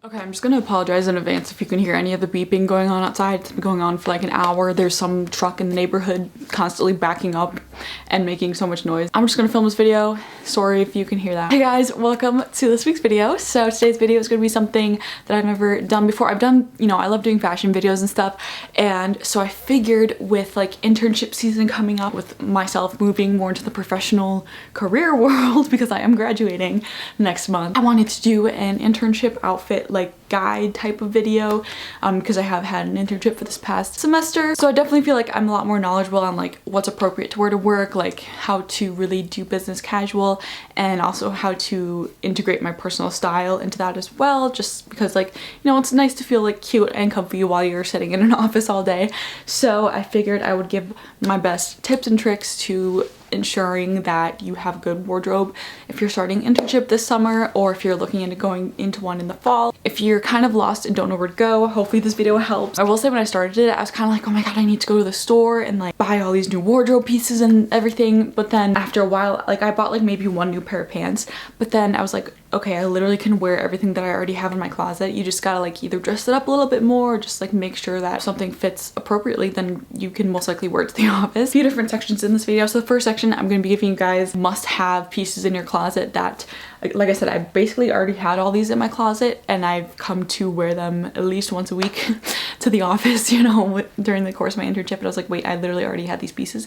Okay, I'm just gonna apologize in advance if you can hear any of the beeping going on outside. It's been going on for like an hour. There's some truck in the neighborhood constantly backing up and making so much noise. I'm just gonna film this video. Sorry if you can hear that. Hey guys, welcome to this week's video. So today's video is gonna be something that I've never done before. I've done, I love doing fashion videos and stuff. And so I figured with like internship season coming up, with myself moving more into the professional career world because I am graduating next month, I wanted to do an internship outfit like guide type of video because I have had an internship for this past semester. So I definitely feel like I'm a lot more knowledgeable on like what's appropriate to wear to work, like how to really do business casual, and also how to integrate my personal style into that as well, just because like, it's nice to feel like cute and comfy while you're sitting in an office all day. So I figured I would give my best tips and tricks to ensuring that you have a good wardrobe if you're starting internship this summer, or if you're looking into going into one in the fall. If you're kind of lost and don't know where to go, hopefully this video helps. I will say when I started it, I was kind of like, oh my god, I need to go to the store and like buy all these new wardrobe pieces and everything. But then after a while, like I bought like maybe one new pair of pants, but then I was like, okay, I literally can wear everything that I already have in my closet. You just gotta like either dress it up a little bit more, or just like make sure that if something fits appropriately, then you can most likely wear it to the office. A few different sections in this video. So the first section, I'm gonna be giving you guys must-have pieces in your closet that, like I said, I basically already had all these in my closet and I've come to wear them at least once a week to the office, during the course of my internship. And I was like, wait, I literally already had these pieces.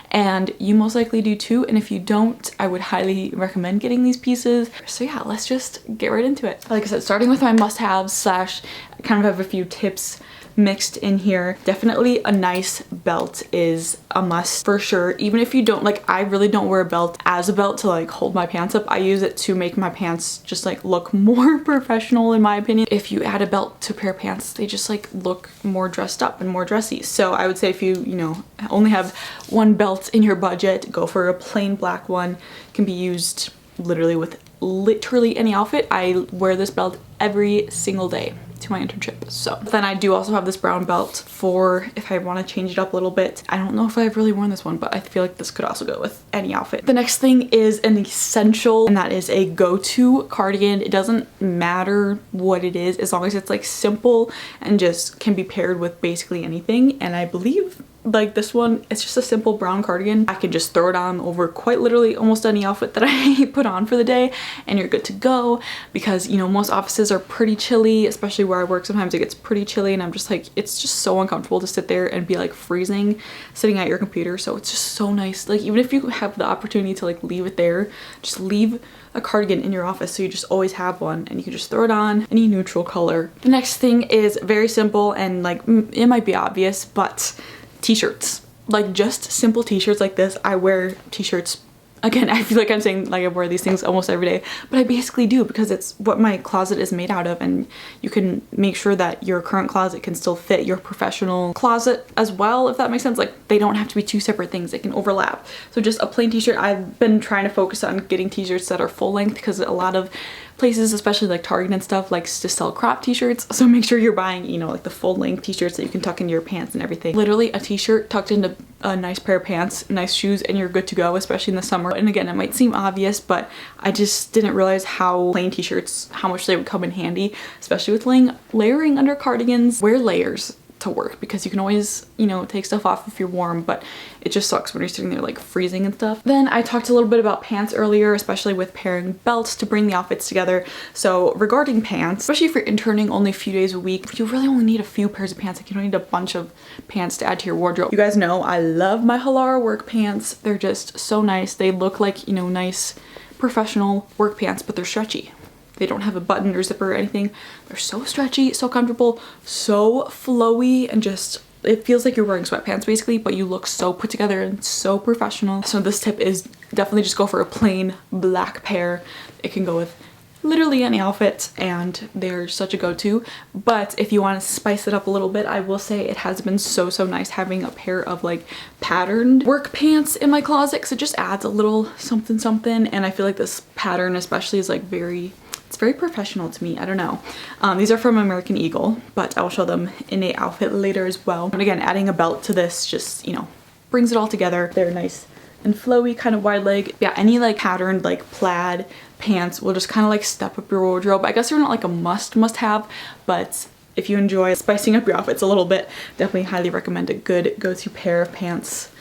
And you most likely do too. And if you don't, I would highly recommend getting these pieces. So yeah, let's just get right into it. Like I said, starting with my must-haves slash kind of have a few tips mixed in here. Definitely a nice belt is a must for sure. Even if you don't, like, I really don't wear a belt as a belt to like hold my pants up. I use it to make my pants just like look more professional in my opinion. If you add a belt to a pair of pants, they just like look more dressed up and more dressy. So I would say if you only have one belt in your budget, go for a plain black one. It can be used literally with literally any outfit. I wear this belt every single day to my internship. So then I do also have this brown belt for if I want to change it up a little bit. I don't know if I've really worn this one, but I feel like this could also go with any outfit. The next thing is an essential, and that is a go-to cardigan. It doesn't matter what it is as long as it's like simple and just can be paired with basically anything. And I believe like this one, it's just a simple brown cardigan. I can just throw it on over quite literally almost any outfit that I put on for the day and you're good to go, because most offices are pretty chilly, especially where I work. Sometimes it gets pretty chilly and I'm just like, it's just so uncomfortable to sit there and be like freezing sitting at your computer. So it's just so nice, like even if you have the opportunity to like leave it there, just leave a cardigan in your office so you just always have one and you can just throw it on any neutral color. The next thing is very simple and like it might be obvious, but t-shirts. Like just simple t-shirts like this. I wear t-shirts, again, I feel like I'm saying like I wear these things almost every day, but I basically do because it's what my closet is made out of, and you can make sure that your current closet can still fit your professional closet as well, if that makes sense. Like they don't have to be two separate things, they can overlap. So just a plain t-shirt. I've been trying to focus on getting t-shirts that are full length because a lot of places, especially like Target and stuff, likes to sell crop t-shirts. So make sure you're buying, like the full length t-shirts that you can tuck into your pants and everything. Literally a t-shirt tucked into a nice pair of pants, nice shoes, and you're good to go, especially in the summer. And again, it might seem obvious, but I just didn't realize how plain t-shirts, how much they would come in handy, especially with layering under cardigans. Wear layers to work because you can always, take stuff off if you're warm, but it just sucks when you're sitting there like freezing and stuff. Then I talked a little bit about pants earlier, especially with pairing belts to bring the outfits together. So regarding pants, especially if you're interning only a few days a week, you really only need a few pairs of pants. Like you don't need a bunch of pants to add to your wardrobe. You guys know I love my Halara work pants. They're just so nice. They look like, nice professional work pants, but they're stretchy. They don't have a button or zipper or anything. They're so stretchy, so comfortable, so flowy, and just, it feels like you're wearing sweatpants basically, but you look so put together and so professional. So this tip is definitely just go for a plain black pair. It can go with literally any outfit and they're such a go-to. But if you want to spice it up a little bit, I will say it has been so nice having a pair of like patterned work pants in my closet, because it just adds a little something. And I feel like this pattern especially is like it's very professional to me. I don't know. These are from American Eagle, but I will show them in a outfit later as well. And again, adding a belt to this just, brings it all together. They're nice and flowy, kind of wide leg. Yeah, any like patterned like plaid pants will just kind of like step up your wardrobe. I guess they're not like a must have, but if you enjoy spicing up your outfits a little bit, definitely highly recommend a good go-to pair of pants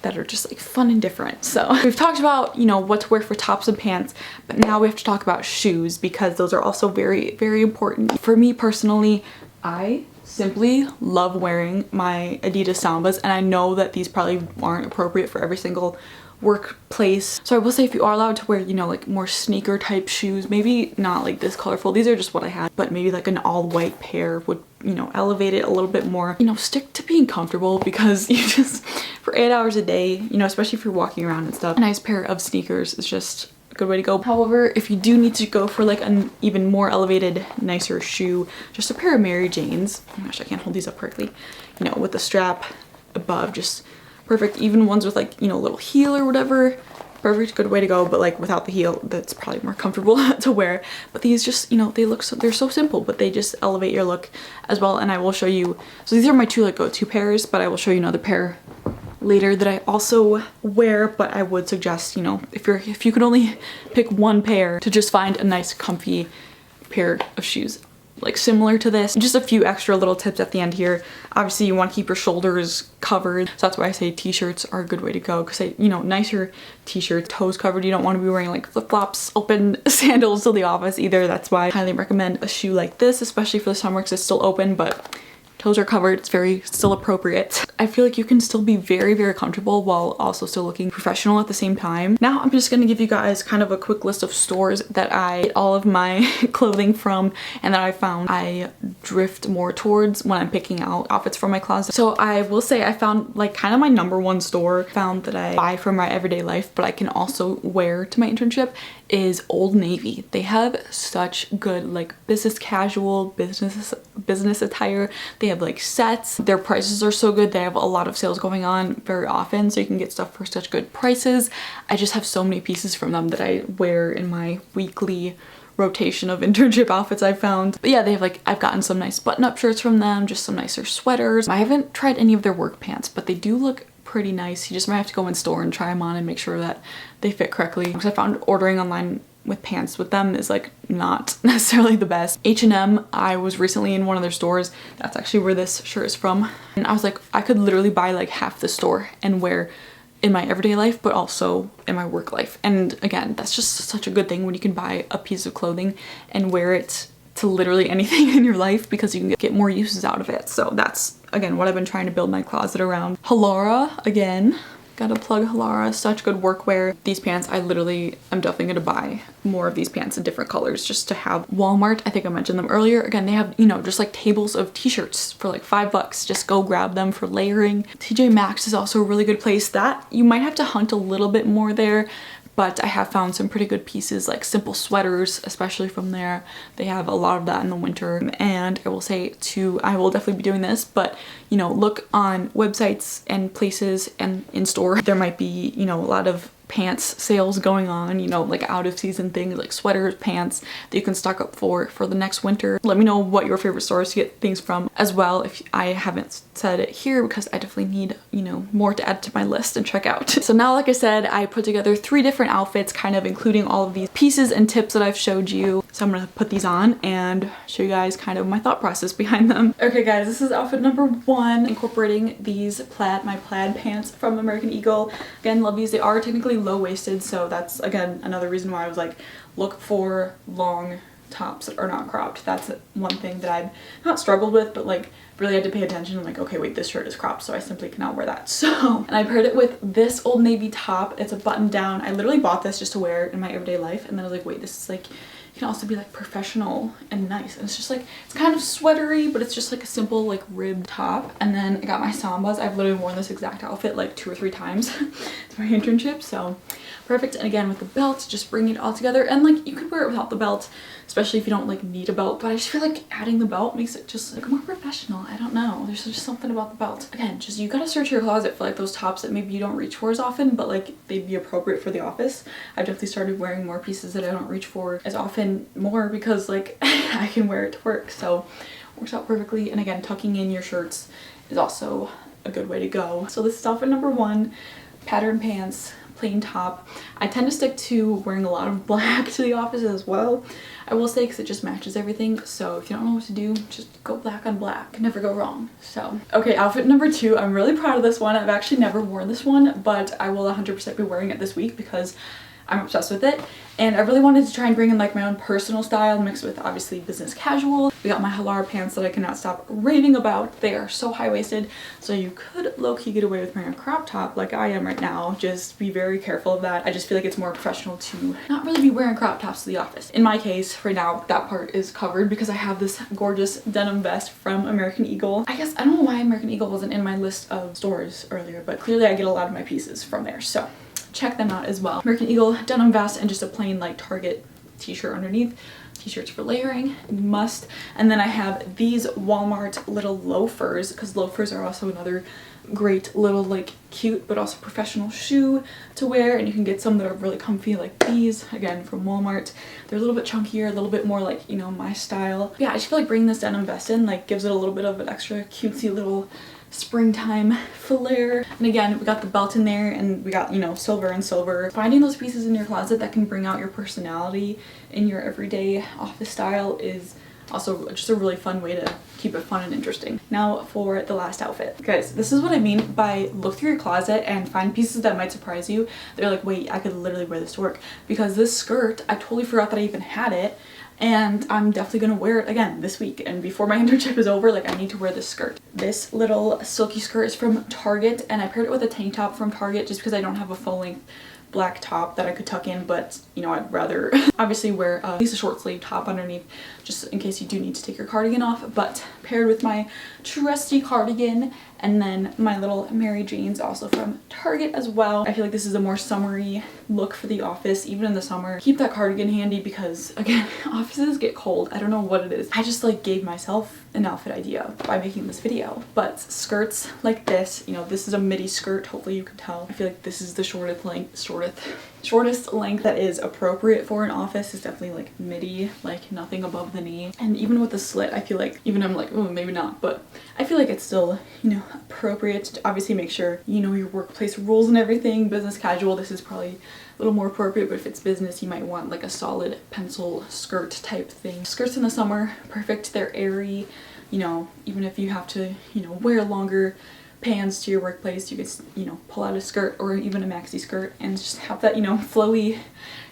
that are just like fun and different. So we've talked about, you know, what to wear for tops and pants, but now we have to talk about shoes because those are also very, very important. For me personally, I simply love wearing my Adidas Sambas, and I know that these probably aren't appropriate for every single workplace. So I will say if you are allowed to wear, you know, like more sneaker type shoes, maybe not like this colorful, these are just what I had, but maybe like an all white pair would, you know, elevate it a little bit more. You know, stick to being comfortable because you just, for 8 hours a day, you know, especially if you're walking around and stuff, a nice pair of sneakers is just a good way to go. However, if you do need to go for like an even more elevated, nicer shoe, just a pair of Mary Janes. Oh my gosh, I can't hold these up correctly. You know, with the strap above, just perfect. Even ones with like, you know, a little heel or whatever, perfect, good way to go. But like without the heel, that's probably more comfortable to wear. But these just, you know, they look so, they're so simple, but they just elevate your look as well. And I will show you, so these are my two like go-to pairs, but I will show you another pair later that I also wear. But I would suggest, you know, if you could only pick one pair, to just find a nice comfy pair of shoes like similar to this. Just a few extra little tips at the end here. Obviously you want to keep your shoulders covered, so that's why I say t-shirts are a good way to go, because you know, nicer t-shirts, toes covered. You don't want to be wearing like flip-flops, open sandals to the office either. That's why I highly recommend a shoe like this, especially for the summer because it's still open but toes are covered. It's very still appropriate. I feel like you can still be very, very comfortable while also still looking professional at the same time. Now I'm just gonna give you guys kind of a quick list of stores that I get all of my clothing from and that I found I drift more towards when I'm picking out outfits from my closet. So I will say I found like kind of my #1 store found that I buy for my everyday life, but I can also wear to my internship, is Old Navy. They have such good like business casual, business attire. They have like sets. Their prices are so good. They have a lot of sales going on very often, so you can get stuff for such good prices. I just have so many pieces from them that I wear in my weekly rotation of internship outfits I've found. But yeah, they have like, I've gotten some nice button-up shirts from them, just some nicer sweaters. I haven't tried any of their work pants, but they do look pretty nice. You just might have to go in store and try them on and make sure that they fit correctly, because I found ordering online with pants with them is like not necessarily the best. H&M, I was recently in one of their stores. That's actually where this shirt is from. And I was like, I could literally buy like half the store and wear in my everyday life, but also in my work life. And again, that's just such a good thing when you can buy a piece of clothing and wear it to literally anything in your life, because you can get more uses out of it. So that's, again, what I've been trying to build my closet around. Halara, again. Gotta plug Halara, such good workwear. These pants, I'm definitely gonna buy more of these pants in different colors just to have. Walmart, I think I mentioned them earlier. Again, they have, you know, just like tables of t-shirts for like $5. Just go grab them for layering. TJ Maxx is also a really good place. That you might have to hunt a little bit more there, but I have found some pretty good pieces, like simple sweaters, especially from there. They have a lot of that in the winter. And I will say too, I will definitely be doing this, but you know, look on websites and places and in store. There might be, you know, a lot of pants sales going on, you know, like out of season things like sweaters, pants that you can stock up for the next winter. Let me know what your favorite stores to get things from as well, if I haven't said it here, because I definitely need, you know, more to add to my list and check out. So now, like I said, I put together 3 different outfits, kind of including all of these pieces and tips that I've showed you. So I'm gonna put these on and show you guys kind of my thought process behind them. Okay guys, this is outfit #1, incorporating these my plaid pants from American Eagle. Again, love these. They are technically low-waisted, so that's again another reason why I was like, look for long tops that are not cropped. That's one thing that I've not struggled with, but like really had to pay attention. I'm like, okay, wait, this shirt is cropped, so I simply cannot wear that. So, and I paired it with this Old Navy top. It's a button down. I literally bought this just to wear in my everyday life, and then I was like, wait, this is like, you can also be like professional and nice. And it's just like, it's kind of sweatery, but it's just like a simple like ribbed top. And then I got my Sambas. I've literally worn this exact outfit like 2 or 3 times to my internship, so perfect. And again, with the belt, just bringing it all together. And like, you could wear it without the belt, especially if you don't like need a belt, but I just feel like adding the belt makes it just like more professional. I don't know, there's just something about the belt. Again, just you gotta search your closet for like those tops that maybe you don't reach for as often, but like they'd be appropriate for the office. I've definitely started wearing more pieces that I don't reach for as often more, because like I can wear it to work, so it works out perfectly. And again, tucking in your shirts is also a good way to go. So this is outfit #1. Pattern pants, plain top. I tend to stick to wearing a lot of black to the office as well, I will say, because it just matches everything. So if you don't know what to do, just go black on black. Never go wrong. So, okay, outfit number 2. I'm really proud of this one. I've actually never worn this one, but I will 100% be wearing it this week because I'm obsessed with it. And I really wanted to try and bring in like my own personal style mixed with obviously business casual. We got my Halar pants that I cannot stop raving about. They are so high-waisted, so you could low-key get away with wearing a crop top like I am right now. Just be very careful of that. I just feel like it's more professional to not really be wearing crop tops to the office. In my case, right now, that part is covered because I have this gorgeous denim vest from American Eagle. I guess I don't know why American Eagle wasn't in my list of stores earlier, but clearly I get a lot of my pieces from there, so check them out as well. American Eagle denim vest and just a plain like Target t-shirt underneath. T-shirts for layering, must. And then I have these Walmart little loafers, because loafers are also another great little like cute but also professional shoe to wear, and you can get some that are really comfy like these, again from Walmart. They're a little bit chunkier, a little bit more like, you know, my style. Yeah, I just feel like bringing this denim vest in like gives it a little bit of an extra cutesy little springtime flair. And again, we got the belt in there, and we got, you know, silver and silver. Finding those pieces in your closet that can bring out your personality in your everyday office style is also just a really fun way to keep it fun and interesting. Now for the last outfit. Guys, this is what I mean by look through your closet and find pieces that might surprise you. They're like, wait, I could literally wear this to work. Because this skirt, I totally forgot that I even had it. And I'm definitely gonna wear it again this week, and before my internship is over, like I need to wear this skirt. This little silky skirt is from Target, and I paired it with a tank top from Target just because I don't have a full length black top that I could tuck in, but you know, I'd rather obviously wear at least a short sleeve top underneath just in case you do need to take your cardigan off. But paired with my trusty cardigan and then my little Mary Jane's, also from Target as well. I feel like this is a more summery look for the office, even in the summer. Keep that cardigan handy because again, offices get cold. I don't know what it is. I just like gave myself an outfit idea by making this video. But skirts like this, you know, this is a midi skirt, hopefully you can tell. I feel like this is the shortest length that is appropriate for an office. Is definitely like midi, like nothing above the knee. And even with the slit, I feel like, even I'm like, oh, maybe not, but I feel like it's still, you know, appropriate to obviously make sure you know your workplace rules and everything. Business casual, this is probably a little more appropriate, but if it's business, you might want like a solid pencil skirt type thing. Skirts in the summer, perfect. They're airy, you know, even if you have to, you know, wear longer pants to your workplace, you can, you know, pull out a skirt or even a maxi skirt and just have that, you know, flowy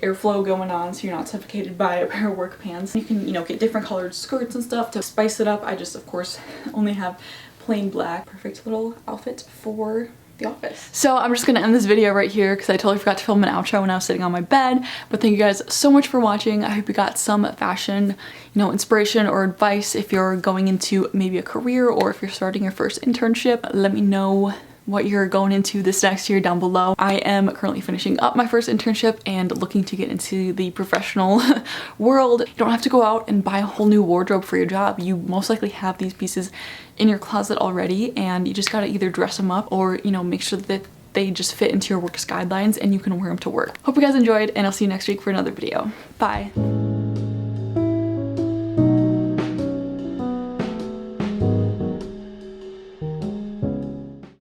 airflow going on so you're not suffocated by a pair of work pants. You can, you know, get different colored skirts and stuff to spice it up. I just, of course, only have plain black. Perfect little outfit for the office. So I'm just gonna end this video right here because I totally forgot to film an outro when I was sitting on my bed. But thank you guys so much for watching. I hope you got some fashion, you know, inspiration or advice if you're going into maybe a career or if you're starting your first internship. Let me know what you're going into this next year down below. I am currently finishing up my first internship and looking to get into the professional world. You don't have to go out and buy a whole new wardrobe for your job. You most likely have these pieces in your closet already, and you just gotta either dress them up or, you know, make sure that they just fit into your work's guidelines and you can wear them to work. Hope you guys enjoyed, and I'll see you next week for another video. Bye.